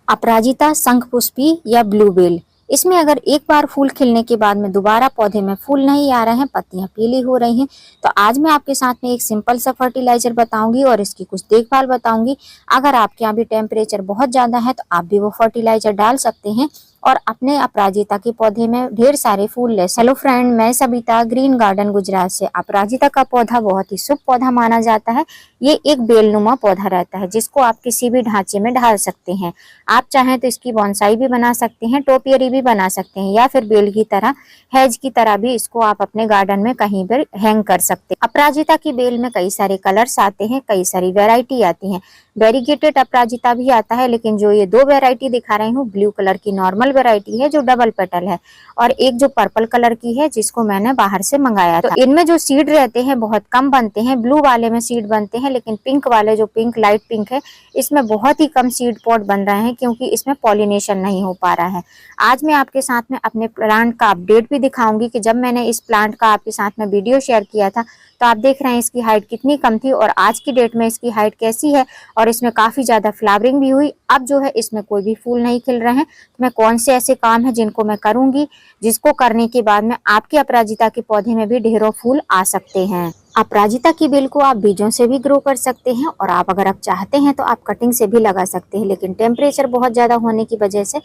अपराजिता शंखपुष्पी या ब्लूबेल। इसमें अगर एक बार फूल खिलने के बाद में दोबारा पौधे में फूल नहीं आ रहे हैं, पत्तियां पीली हो रही हैं, तो आज मैं आपके साथ में एक सिंपल सा फर्टिलाइजर बताऊंगी और इसकी कुछ देखभाल बताऊंगी। अगर आपके यहाँ भी टेम्परेचर बहुत ज्यादा है तो आप भी वो फर्टिलाइजर डाल सकते हैं और अपने अपराजिता के पौधे में ढेर सारे फूल ले। हेलो फ्रेंड, मैं सबिता ग्रीन गार्डन गुजरात से। अपराजिता का पौधा बहुत ही शुभ पौधा माना जाता है। ये एक बेलनुमा पौधा रहता है जिसको आप किसी भी ढांचे में ढाल सकते हैं। आप चाहें तो इसकी बोनसाई भी बना सकते हैं, टोपियरी भी बना सकते हैं, या फिर बेल की तरह, हेज की तरह भी इसको आप अपने गार्डन में कहीं पर हैंग कर सकते हैं। अपराजिता की बेल में कई सारे कलर्स आते हैं, कई सारी वेराइटी आती हैं। वेरीगेटेड अपराजिता भी आता है, लेकिन जो ये दो वेराइटी दिखा रही हूँ, ब्लू कलर की नॉर्मल वेराइटी है जो डबल पेटल है, और एक जो पर्पल कलर की है जिसको मैंने बाहर से मंगाया था। तो इनमें जो सीड रहते हैं बहुत कम बनते हैं। ब्लू वाले में सीड बनते हैं, लेकिन पिंक वाले, जो पिंक लाइट पिंक है, इसमें बहुत ही कम सीड पॉट बन रहे हैं क्योंकि इसमें पॉलिनेशन नहीं हो पा रहा है। आज मैं आपके साथ में अपने प्लांट का अपडेट भी दिखाऊंगी कि जब मैंने इस प्लांट का आपके साथ में वीडियो शेयर किया था तो आप देख रहे हैं इसकी हाइट कितनी कम थी और आज की डेट में इसकी हाइट कैसी है, और इसमें काफी ज्यादा फ्लावरिंग भी हुई। अब जो है इसमें कोई भी फूल नहीं खिल रहे हैं। तो मैं कौन से ऐसे काम है जिनको मैं करूंगी, जिसको करने के बाद में आपके अपराजिता के पौधे में भी ढेरों फूल आ सकते हैं। अपराजिता की बेल को आप बीजों से भी ग्रो कर सकते हैं, और अगर आप चाहते हैं तो आप कटिंग से भी लगा सकते हैं। लेकिन टेम्परेचर बहुत ज्यादा होने की वजह से,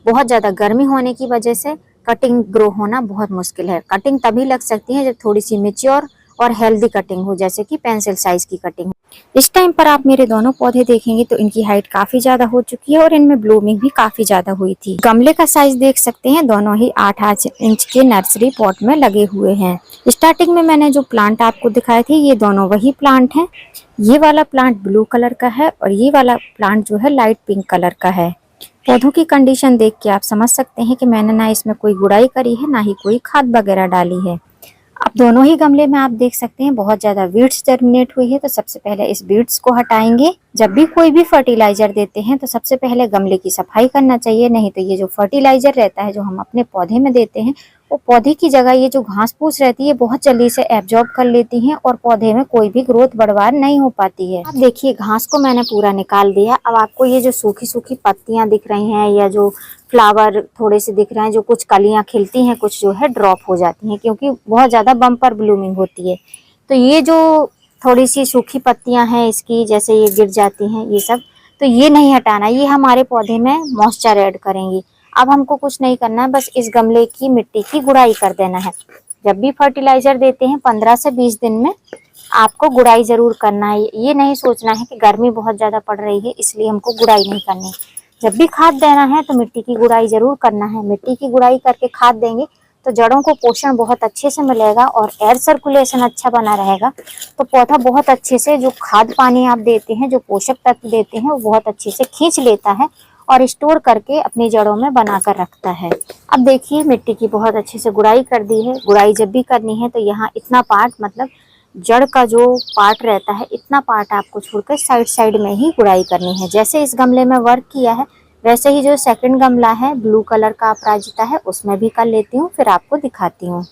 बहुत ज्यादा गर्मी होने की वजह से कटिंग ग्रो होना बहुत मुश्किल है। कटिंग तभी लग सकती है जब थोड़ी सी मेच्योर और हेल्दी कटिंग हो, जैसे कि पेंसिल साइज की कटिंग। इस टाइम पर आप मेरे दोनों पौधे देखेंगे तो इनकी हाइट काफी ज्यादा हो चुकी है और इनमें ब्लूमिंग भी काफी ज्यादा हुई थी। गमले का साइज देख सकते हैं, दोनों ही 8 इंच के नर्सरी पॉट में लगे हुए हैं। स्टार्टिंग में मैंने जो प्लांट आपको दिखाए थे ये दोनों वही प्लांट हैं। ये वाला प्लांट ब्लू कलर का है और ये वाला प्लांट जो है लाइट पिंक कलर का है। पौधों की कंडीशन देख के आप समझ सकते हैं कि मैंने ना इसमें कोई गुड़ाई करी है, ना ही कोई खाद वगैरह डाली है। अब दोनों ही गमले में आप देख सकते हैं बहुत ज्यादा वीड्स जर्मिनेट हुई है। तो सबसे पहले इस वीड्स को हटाएंगे। जब भी कोई भी फर्टिलाइजर देते हैं तो सबसे पहले गमले की सफाई करना चाहिए, नहीं तो ये जो फर्टिलाइजर रहता है जो हम अपने पौधे में देते हैं, वो पौधे की जगह ये जो घास फूस रहती है बहुत जल्दी से एब्जॉर्ब कर लेती हैं और पौधे में कोई भी ग्रोथ बढ़वार नहीं हो पाती है। अब देखिए घास को मैंने पूरा निकाल दिया। अब आपको ये जो सूखी सूखी पत्तियां दिख रही हैं या जो फ्लावर थोड़े से दिख रहे हैं, जो कुछ कलियां खिलती हैं, कुछ जो है ड्रॉप हो जाती हैं क्योंकि बहुत ज्यादा बम्पर ब्लूमिंग होती है। तो ये जो थोड़ी सी सूखी पत्तियां हैं इसकी, जैसे ये गिर जाती हैं ये सब, तो ये नहीं हटाना, ये हमारे पौधे में मॉइस्चर ऐड करेंगी। अब हमको कुछ नहीं करना है, बस इस गमले की मिट्टी की गुड़ाई कर देना है। जब भी फर्टिलाइजर देते हैं 15 से 20 दिन में आपको गुड़ाई जरूर करना है। ये नहीं सोचना है कि गर्मी बहुत ज्यादा पड़ रही है इसलिए हमको गुड़ाई नहीं करनी। जब भी खाद देना है तो मिट्टी की गुड़ाई जरूर करना है। मिट्टी की गुड़ाई करके खाद देंगे तो जड़ों को पोषण बहुत अच्छे से मिलेगा और एयर सर्कुलेशन अच्छा बना रहेगा। तो पौधा बहुत अच्छे से, जो खाद पानी आप देते हैं, जो पोषक तत्व देते हैं, वो बहुत अच्छे से खींच लेता है और स्टोर करके अपनी जड़ों में बनाकर रखता है। अब देखिए मिट्टी की बहुत अच्छे से गुड़ाई कर दी है। गुड़ाई जब भी करनी है तो यहाँ इतना पार्ट, मतलब जड़ का जो पार्ट रहता है, इतना पार्ट आपको छोड़कर साइड साइड में ही गुड़ाई करनी है। जैसे इस गमले में वर्क किया है वैसे ही जो सेकंड गमला है ब्लू कलर का अपराजिता है उसमें भी कर लेती हूँ, फिर आपको दिखाती हूँ।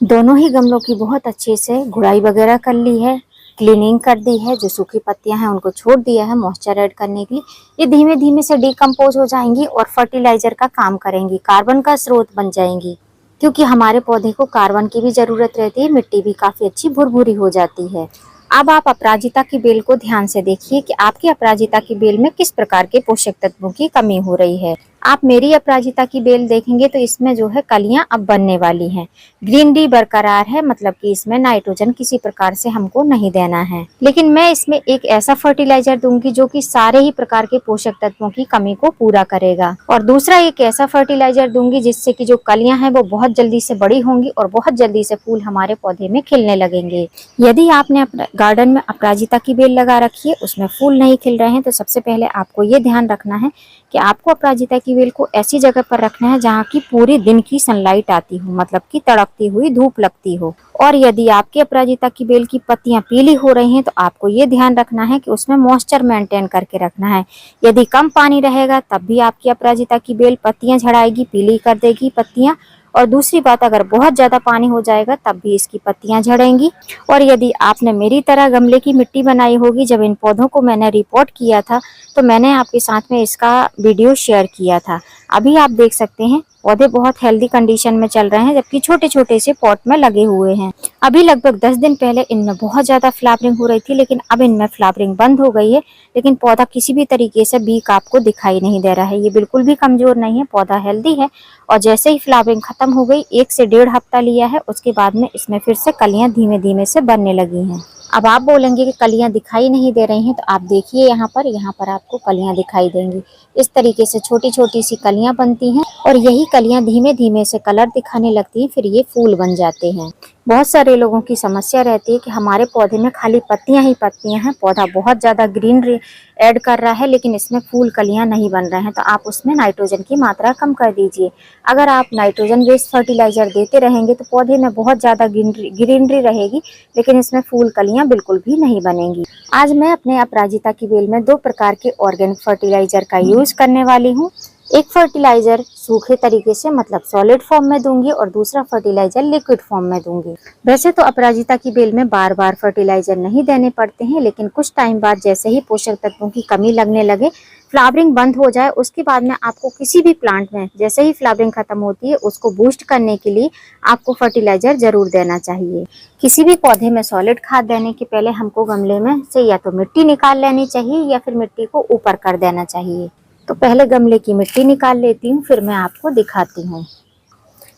दोनों ही गमलों की बहुत अच्छे से गुड़ाई वगैरह कर ली है, क्लीनिंग कर दी है। जो सूखी पत्तियां हैं उनको छोड़ दिया है मॉइस्चर ऐड करने के लिए। ये धीमे धीमे से डिकम्पोज हो जाएंगी और फर्टिलाइजर का काम करेंगी, कार्बन का स्रोत बन जाएंगी, क्योंकि हमारे पौधे को कार्बन की भी जरूरत रहती है। मिट्टी भी काफी अच्छी भुरभुरी हो जाती है। अब आप अपराजिता की बेल को ध्यान से देखिए कि आपकी अपराजिता की बेल में किस प्रकार के पोषक तत्वों की कमी हो रही है। आप मेरी अपराजिता की बेल देखेंगे तो इसमें जो है कलियां अब बनने वाली हैं। ग्रीनरी बरकरार है, मतलब कि इसमें नाइट्रोजन किसी प्रकार से हमको नहीं देना है। लेकिन मैं इसमें एक ऐसा फर्टिलाइजर दूंगी जो कि सारे ही प्रकार के पोषक तत्वों की कमी को पूरा करेगा। और दूसरा एक ऐसा फर्टिलाइजर दूंगी जिससे कि जो कलियां हैं वो बहुत जल्दी से बड़ी होंगी और बहुत जल्दी से फूल हमारे पौधे में खिलने लगेंगे। यदि आपने अपने गार्डन में अपराजिता की बेल लगा रखी है, उसमें फूल नहीं खिल रहे हैं, तो सबसे पहले आपको ये ध्यान रखना है कि आपको अपराजिता की बेल को ऐसी जगह पर रखना है जहाँ की पूरे दिन की सनलाइट आती हो, मतलब कि तड़कती हुई धूप लगती हो। और यदि आपके अपराजिता की बेल की पत्तियां पीली हो रही हैं तो आपको ये ध्यान रखना है कि उसमें मॉइस्चर मेंटेन करके रखना है। यदि कम पानी रहेगा तब भी आपकी अपराजिता की बेल पत्तियां झड़ाएगी, पीली कर देगी पत्तियां, और दूसरी बात, अगर बहुत ज्यादा पानी हो जाएगा तब भी इसकी पत्तियां झड़ेंगी। और यदि आपने मेरी तरह गमले की मिट्टी बनाई होगी, जब इन पौधों को मैंने रिपोर्ट किया था तो मैंने आपके साथ में इसका वीडियो शेयर किया था। अभी आप देख सकते हैं पौधे बहुत हेल्दी कंडीशन में चल रहे हैं, जबकि छोटे छोटे से पॉट में लगे हुए हैं। अभी लगभग 10 दिन पहले इनमें बहुत ज्यादा फ्लावरिंग हो रही थी, लेकिन अब इनमें फ्लावरिंग बंद हो गई है। लेकिन पौधा किसी भी तरीके से वीक आपको दिखाई नहीं दे रहा है, ये बिल्कुल भी कमजोर नहीं है, पौधा हेल्दी है। और जैसे ही फ्लावरिंग खत्म हो गई, 1 से 1.5 हफ्ता लिया है, उसके बाद में इसमें फिर से कलियां धीमे धीमे से बनने लगी हैं। अब आप बोलेंगे कि कलियां दिखाई नहीं दे रही हैं, तो आप देखिए यहाँ पर आपको कलियां दिखाई देंगी। इस तरीके से छोटी छोटी सी कलियां बनती हैं और यही कलियां धीमे धीमे से कलर दिखाने लगती हैं, फिर ये फूल बन जाते हैं। बहुत सारे लोगों की समस्या रहती है कि हमारे पौधे में खाली पत्तियां ही पत्तियां हैं, पौधा बहुत ज्यादा ग्रीनरी ऐड कर रहा है लेकिन इसमें फूल कलियां नहीं बन रहे हैं, तो आप उसमें नाइट्रोजन की मात्रा कम कर दीजिए। अगर आप नाइट्रोजन बेस्ड फर्टिलाइजर देते रहेंगे तो पौधे में बहुत ज्यादा ग्रीनरी रहेगी, लेकिन इसमें फूल कलियां बिल्कुल भी नहीं बनेंगी। आज मैं अपने अपराजिता की बेल में 2 प्रकार के ऑर्गेनिक फर्टिलाइजर का यूज करने वाली हूँ। एक फर्टिलाइजर सूखे तरीके से मतलब सॉलिड फॉर्म में दूंगी और दूसरा फर्टिलाइजर लिक्विड फॉर्म में दूंगी। वैसे तो अपराजिता की बेल में बार बार फर्टिलाइजर नहीं देने पड़ते हैं, लेकिन कुछ टाइम बाद जैसे ही पोषक तत्वों की कमी लगने लगे, फ्लावरिंग बंद हो जाए, उसके बाद में आपको किसी भी प्लांट में जैसे ही फ्लावरिंग खत्म होती है उसको बूस्ट करने के लिए आपको फर्टिलाइजर जरूर देना चाहिए। किसी भी पौधे में सॉलिड खाद देने के पहले हमको गमले में से या तो मिट्टी निकाल लेनी चाहिए या फिर मिट्टी को ऊपर कर देना चाहिए। तो पहले गमले की मिट्टी निकाल लेती हूँ, फिर मैं आपको दिखाती हूँ।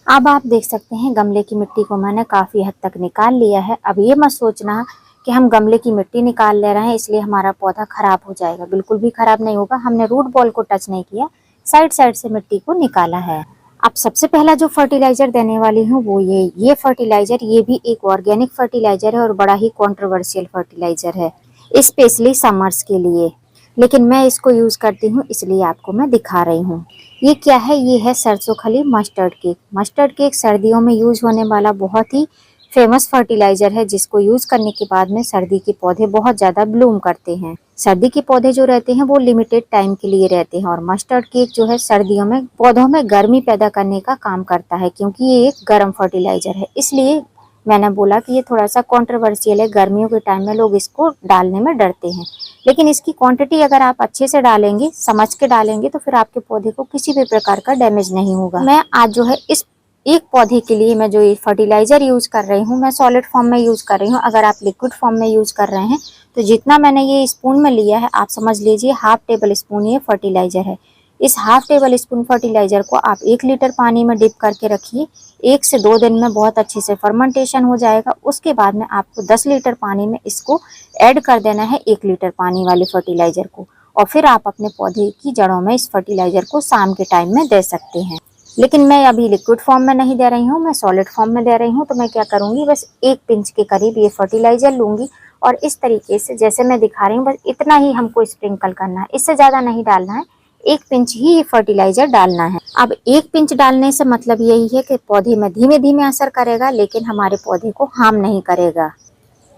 अब आप देख सकते हैं गमले की मिट्टी को मैंने काफी हद तक निकाल लिया है। अब ये मत सोचना कि हम गमले की मिट्टी निकाल ले रहे हैं इसलिए हमारा पौधा खराब हो जाएगा, बिल्कुल भी खराब नहीं होगा। हमने रूट बॉल को टच नहीं किया, साइड साइड से मिट्टी को निकाला है। अब सबसे पहला जो फर्टिलाइजर देने वाली हूँ वो ये फर्टिलाइजर, ये भी एक ऑर्गेनिक फर्टिलाइजर है और बड़ा ही कॉन्ट्रोवर्शियल फर्टिलाइजर है, स्पेशली समर्स के लिए, लेकिन मैं इसको यूज करती हूँ इसलिए आपको मैं दिखा रही हूँ। ये क्या है? ये है सरसों खली मस्टर्ड केक। मस्टर्ड केक सर्दियों में यूज होने वाला बहुत ही फेमस फर्टिलाइजर है, जिसको यूज करने के बाद में सर्दी के पौधे बहुत ज्यादा ब्लूम करते हैं। सर्दी के पौधे जो रहते हैं वो लिमिटेड टाइम के लिए रहते हैं, और मस्टर्ड केक जो है सर्दियों में पौधों में गर्मी पैदा करने का काम करता है, क्योंकि ये एक गर्म फर्टिलाइजर है। इसलिए मैंने बोला कि ये थोड़ा सा कंट्रोवर्शियल है, गर्मियों के टाइम में लोग इसको डालने में डरते हैं, लेकिन इसकी क्वांटिटी अगर आप अच्छे से डालेंगे, समझ के डालेंगे, तो फिर आपके पौधे को किसी भी प्रकार का डैमेज नहीं होगा। मैं आज जो है इस एक पौधे के लिए मैं जो ये फर्टिलाइजर यूज कर रही हूँ, मैं सॉलिड फॉर्म में यूज कर रही हूँ। अगर आप लिक्विड फॉर्म में यूज कर रहे हैं तो जितना मैंने ये स्पून में लिया है, आप समझ लीजिए हाफ टेबल स्पून ये फर्टिलाइजर है। इस हाफ टेबल स्पून फर्टिलाइजर को आप 1 लीटर पानी में डिप करके रखिए। 1 से 2 दिन में बहुत अच्छे से फर्मेंटेशन हो जाएगा। उसके बाद में आपको 10 लीटर पानी में इसको ऐड कर देना है, 1 लीटर पानी वाले फर्टिलाइजर को, और फिर आप अपने पौधे की जड़ों में इस फर्टिलाइजर को शाम के टाइम में दे सकते हैं। लेकिन मैं अभी लिक्विड फॉर्म में नहीं दे रही हूँ, मैं सॉलिड फॉर्म में दे रही हूँ। तो मैं क्या करूँगी, बस 1 पिंच के करीब ये फर्टिलाइजर लूँगी और इस तरीके से जैसे मैं दिखा रही हूँ, बस इतना ही हमको स्प्रिंकल करना है, इससे ज़्यादा नहीं डालना है। 1 पिंच ही फर्टिलाइजर डालना है। अब 1 पिंच डालने से मतलब यही है कि पौधे में धीमे धीमे असर करेगा, लेकिन हमारे पौधे को हार्म नहीं करेगा।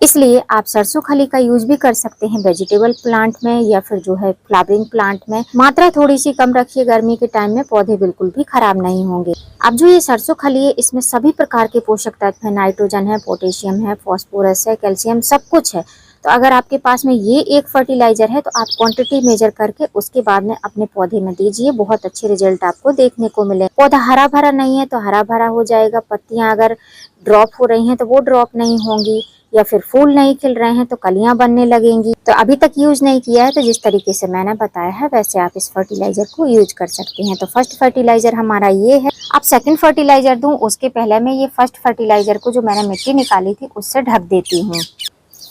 इसलिए आप सरसों खली का यूज भी कर सकते हैं वेजिटेबल प्लांट में या फिर जो है फ्लावरिंग प्लांट में। मात्रा थोड़ी सी कम रखिए, गर्मी के टाइम में पौधे बिल्कुल भी खराब नहीं होंगे। अब जो ये सरसों खली है, इसमें सभी प्रकार के पोषक तत्व है, नाइट्रोजन है, पोटेशियम है, फास्फोरस है, कैल्शियम, सब कुछ है। तो अगर आपके पास में ये एक फर्टिलाइजर है तो आप क्वांटिटी मेजर करके उसके बाद में अपने पौधे में दीजिए, बहुत अच्छे रिजल्ट आपको देखने को मिले। पौधा हरा भरा नहीं है तो हरा भरा हो जाएगा, पत्तियां अगर ड्रॉप हो रही हैं तो वो ड्रॉप नहीं होंगी, या फिर फूल नहीं खिल रहे हैं तो कलियां बनने लगेंगी। तो अभी तक यूज नहीं किया है तो जिस तरीके से मैंने बताया है वैसे आप इस फर्टिलाइजर को यूज कर सकते हैं। तो फर्स्ट फर्टिलाइजर हमारा ये है। अब सेकंड फर्टिलाइजर दूं उसके पहले मैं ये फर्स्ट फर्टिलाइजर को जो मैंने मिट्टी निकाली थी उससे ढक देती हूँ।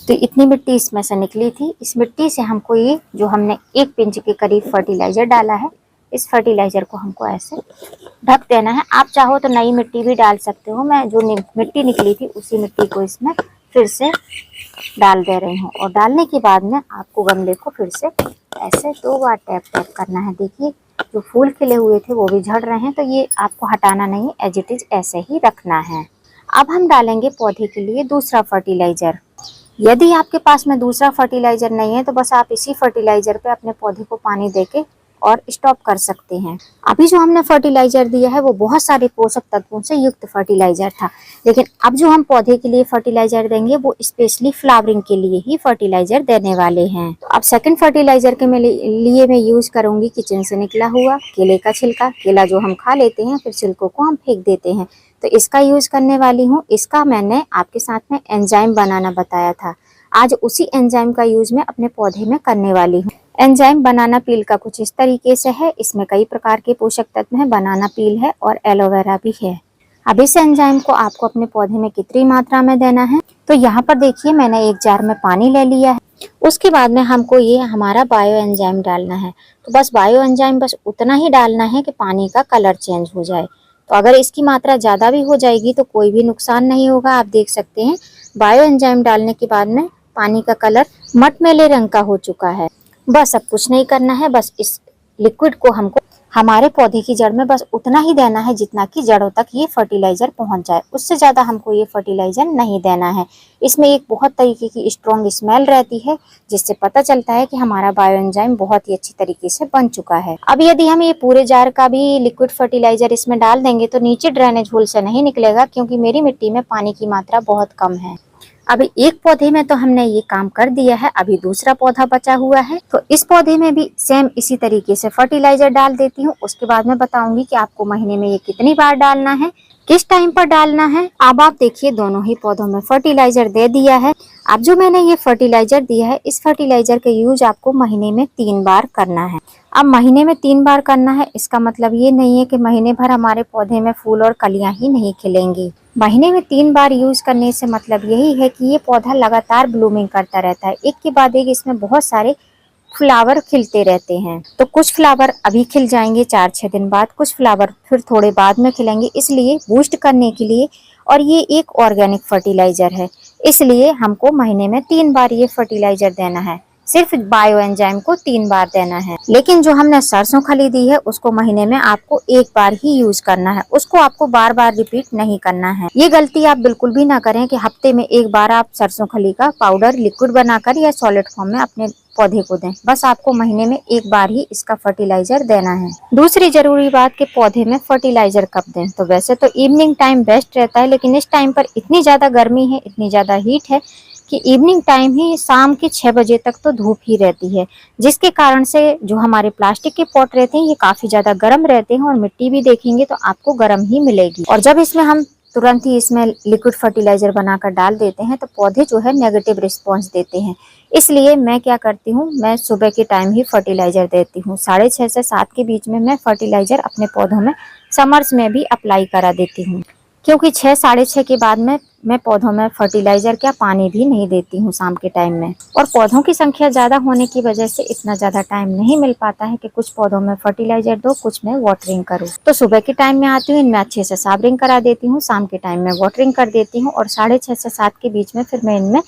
तो इतनी मिट्टी इसमें से निकली थी, इस मिट्टी से हमको ये जो हमने 1 पिंच के करीब फर्टिलाइजर डाला है, इस फर्टिलाइजर को हमको ऐसे ढक देना है। आप चाहो तो नई मिट्टी भी डाल सकते हो, मैं जो मिट्टी निकली थी उसी मिट्टी को इसमें फिर से डाल दे रही हूँ। और डालने के बाद में आपको गमले को फिर से ऐसे 2 बार टैप टैप करना है। देखिए जो फूल खिले हुए थे वो भी झड़ रहे हैं, तो ये आपको हटाना नहीं, एज इट इज ऐसे ही रखना है। अब हम डालेंगे पौधे के लिए दूसरा फर्टिलाइजर। यदि आपके पास में दूसरा फर्टिलाइजर नहीं है तो बस आप इसी फर्टिलाइजर पे अपने पौधे को पानी देके और स्टॉप कर सकते हैं। अभी जो हमने फर्टिलाइजर दिया है वो बहुत सारे पोषक तत्वों से युक्त फर्टिलाइजर था, लेकिन अब जो हम पौधे के लिए फर्टिलाइजर देंगे वो स्पेशली फ्लावरिंग के लिए ही फर्टिलाइजर देने वाले हैं। अब सेकंड फर्टिलाइजर के लिए मैं यूज करूंगी किचन से निकला हुआ केले का छिलका। केला जो हम खा लेते हैं फिर छिलकों को हम फेंक देते हैं, तो इसका यूज करने वाली हूँ। इसका मैंने आपके साथ में एंजाइम बनाना बताया था, आज उसी एंजाइम का यूज मैं अपने पौधे में करने वाली हूँ। एंजाइम बनाना पील का कुछ इस तरीके से है। इसमें कई प्रकार के पोषक तत्व हैं, बनाना पील है और एलोवेरा भी है। अब इस एंजाइम को आपको अपने पौधे में कितनी मात्रा में देना है, तो यहाँ पर देखिए मैंने एक जार में पानी ले लिया है। उसके बाद में हमको ये हमारा बायो एंजाइम डालना है। तो बस बायो एंजाइम बस उतना ही डालना है कि पानी का कलर चेंज हो जाए। तो अगर इसकी मात्रा ज्यादा भी हो जाएगी तो कोई भी नुकसान नहीं होगा। आप देख सकते हैं बायो एंजाइम डालने के बाद में पानी का कलर मटमैले रंग का हो चुका है। बस अब कुछ नहीं करना है, बस इस लिक्विड को हमको हमारे पौधे की जड़ में बस उतना ही देना है जितना कि जड़ों तक ये फर्टिलाइजर पहुंच जाए। उससे ज्यादा हमको ये फर्टिलाइजर नहीं देना है। इसमें एक बहुत तरीके की स्ट्रॉन्ग स्मेल रहती है, जिससे पता चलता है कि हमारा बायो एंजाइम बहुत ही अच्छी तरीके से बन चुका है। अब यदि हम ये पूरे जार का भी लिक्विड फर्टिलाइजर इसमें डाल देंगे तो नीचे ड्रेनेज होल से नहीं निकलेगा, क्योंकि मेरी मिट्टी में पानी की मात्रा बहुत कम है। अभी एक पौधे में तो हमने ये काम कर दिया है, अभी दूसरा पौधा बचा हुआ है। तो इस पौधे में भी सेम इसी तरीके से फर्टिलाइजर डाल देती हूँ। उसके बाद मैं बताऊंगी कि आपको महीने में ये कितनी बार डालना है, किस टाइम पर डालना है। अब आप देखिए दोनों ही पौधों में फर्टिलाइजर दे दिया है। अब जो मैंने ये फर्टिलाइजर दिया है, इस फर्टिलाइजर का यूज आपको महीने में 3 बार करना है। अब महीने में 3 बार करना है, इसका मतलब ये नहीं है कि महीने भर हमारे पौधे में फूल और कलियां ही नहीं खिलेंगी। महीने में 3 बार यूज करने से मतलब यही है कि ये पौधा लगातार ब्लूमिंग करता रहता है। एक के बाद एक इसमें बहुत सारे फ्लावर खिलते रहते हैं। तो कुछ फ्लावर अभी खिल जाएंगे 4-6 दिन बाद, कुछ फ्लावर फिर थोड़े बाद में खिलेंगे। इसलिए बूस्ट करने के लिए, और ये एक ऑर्गेनिक फर्टिलाइजर है, इसलिए हमको महीने में 3 बार ये फर्टिलाइजर देना है। सिर्फ बायो एंजाइम को 3 बार देना है। लेकिन जो हमने सरसों खली दी है उसको महीने में आपको 1 बार ही यूज करना है, उसको आपको बार बार रिपीट नहीं करना है। ये गलती आप बिल्कुल भी ना करें कि हफ्ते में 1 बार आप सरसों खली का पाउडर लिक्विड बनाकर या सॉलिड फॉर्म में अपने पौधे को दें। बस आपको महीने में 1 बार ही इसका फर्टिलाइजर देना है। दूसरी जरूरी बात कि पौधे में फर्टिलाइजर कब दें, तो वैसे तो इवनिंग टाइम बेस्ट रहता है, लेकिन इस टाइम पर इतनी ज्यादा गर्मी है, इतनी ज्यादा हीट है कि इवनिंग टाइम ही शाम के 6 बजे तक तो धूप ही रहती है, जिसके कारण से जो हमारे प्लास्टिक के पॉट रहते हैं ये काफी ज्यादा गर्म रहते हैं, और मिट्टी भी देखेंगे तो आपको गर्म ही मिलेगी। और जब इसमें हम तुरंत ही इसमें लिक्विड फर्टिलाइजर बनाकर डाल देते हैं तो पौधे जो है नेगेटिव रिस्पॉन्स देते हैं। इसलिए मैं क्या करती हूँ, मैं सुबह के टाइम ही फर्टिलाइजर देती हूँ। 6:30 से 7 के बीच में मैं फर्टिलाइजर अपने पौधों में समर्स में भी अप्लाई करा देती हूँ, क्योंकि 6-6:30 के बाद में मैं पौधों में फर्टिलाइजर क्या पानी भी नहीं देती हूँ शाम के टाइम में। और पौधों की संख्या ज्यादा होने की वजह से इतना ज्यादा टाइम नहीं मिल पाता है कि कुछ पौधों में फर्टिलाइजर दो, कुछ में वाटरिंग करूँ। तो सुबह के टाइम में आती हूँ, इनमें अच्छे से साबरिंग करा देती हूँ, शाम के टाइम में वाटरिंग कर देती हूँ, और 6:30 से 7 के बीच में फिर मैं इनमें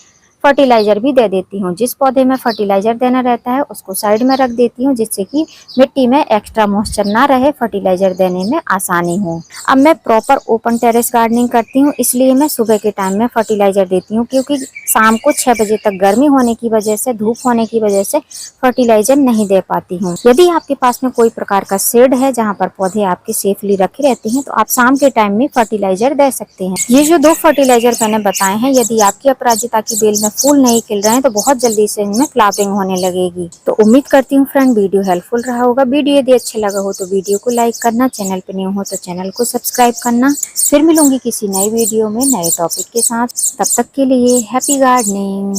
फर्टिलाइजर भी दे देती हूँ। जिस पौधे में फर्टिलाइजर देना रहता है उसको साइड में रख देती हूँ, जिससे कि मिट्टी में एक्स्ट्रा मॉइस्चर ना रहे, फर्टिलाइजर देने में आसानी हो। अब मैं प्रॉपर ओपन टेरेस गार्डनिंग करती हूँ, इसलिए मैं सुबह के टाइम में फर्टिलाइजर देती हूँ, क्योंकि शाम को 6 बजे तक गर्मी होने की वजह से, धूप होने की वजह से फर्टिलाइजर नहीं दे पाती हूँ। यदि आपके पास में कोई प्रकार का शेड है जहाँ पर पौधे आपके सेफली रखे रहते हैं तो आप शाम के टाइम में फर्टिलाइजर दे सकते हैं। ये जो 2 फर्टिलाइजर मैंने बताए हैं, यदि आपकी अपराजिता की बेल में फूल नहीं खिल रहे हैं तो बहुत जल्दी से इनमें फ्लावरिंग होने लगेगी। तो उम्मीद करती हूँ फ्रेंड वीडियो हेल्पफुल रहा होगा। वीडियो यदि अच्छा लगा हो तो वीडियो को लाइक करना, चैनल पे न्यू हो तो चैनल को सब्सक्राइब करना। फिर मिलूंगी किसी नई वीडियो में नए टॉपिक के साथ, तब तक के लिए हैप्पी गार्डनिंग।